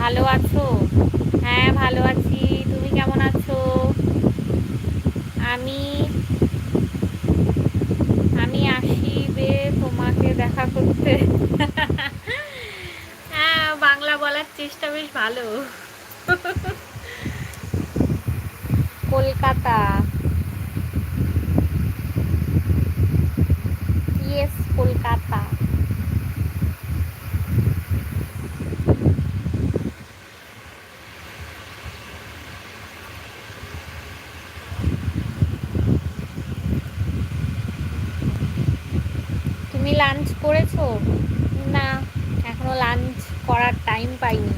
ভালো আছো? হ্যাঁ, ভালো আছি। তুমি কেমন আছো? আমি আমি আসিবে তোমাকে দেখা করতে। হ্যাঁ, বাংলা বলার চেষ্টা বেশ ভালো। কলকাতা। ইয়েস, কলকাতা। তুমি লাঞ্চ করেছো? না, এখনো লাঞ্চ করার টাইম পাইনি।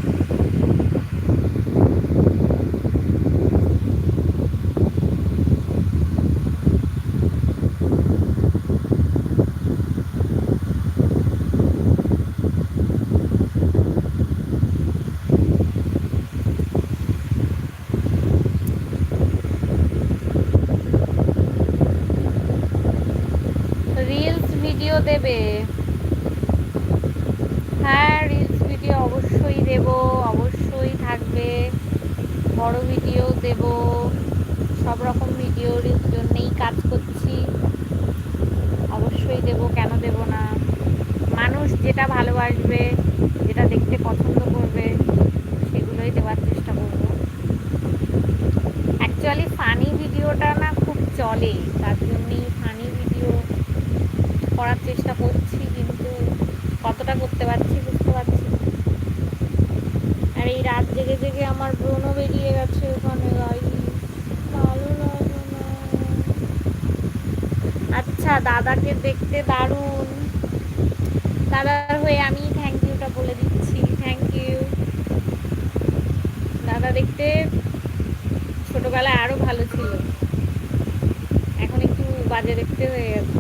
রিলস ভিডিও দেবে? হ্যাঁ, রিলস ভিডিও অবশ্যই দেব, অবশ্যই থাকবে। বড় ভিডিও দেব, সব রকম ভিডিওর জন্যেই কাজ করছি। অবশ্যই দেব, কেন দেব না। মানুষ যেটা ভালোবাসবে, যেটা দেখতে পছন্দ করবে, সেগুলোই দেওয়ার চেষ্টা করব। অ্যাকচুয়ালি ফানি ভিডিওটা না খুব চলে, তার জন্যই ফানি ভিডিও করার চেষ্টা করছি, কিন্তু কতটা করতে পারছি বুঝতে পারছি না। আর এই রাত জেগে জেগে আমার ব্রণ বেরিয়ে গেছে ওখানে, গাই ভালো লাগে না। আচ্ছা, দাদাকে দেখতে দারুণ। দাদার হয়ে আমি থ্যাংক ইউটা বলে দিচ্ছি, থ্যাংক ইউ। দাদা দেখতে ছোটবেলায় আরো ভালো ছিল, এখন একটু বাজে দেখতে হয়ে গেছে।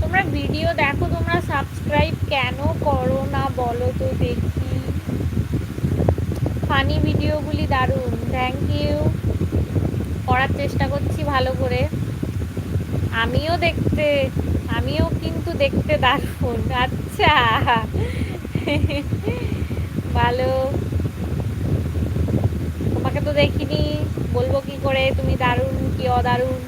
তোমরা ভিডিও দেখো, তোমরা সাবস্ক্রাইব কেন করো না বলো তো দেখি। ফানি ভিডিওগুলি দারুণ, থ্যাংক ইউ। করার চেষ্টা করছি ভালো করে। আমিও দেখতে, আমিও কিন্তু দেখতে দারুণ। আচ্ছা, ভালো। তোমাকে তো দেখিনি, বলবো কি করে তুমি দারুণ কি অদারুণ।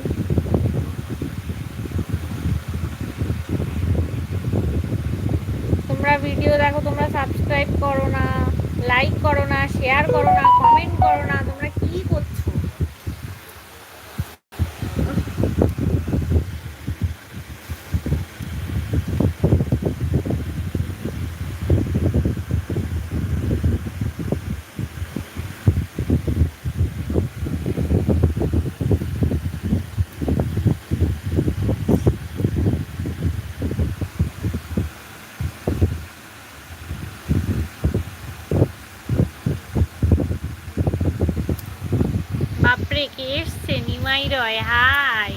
তোমরা ভিডিও দেখো, তোমরা সাবস্ক্রাইব করো না, লাইক করো না, শেয়ার করো না, কমেন্ট করো না, তোমরা কি করছো? বাপরে, কে এসছে? নিমাই রয়, হাই।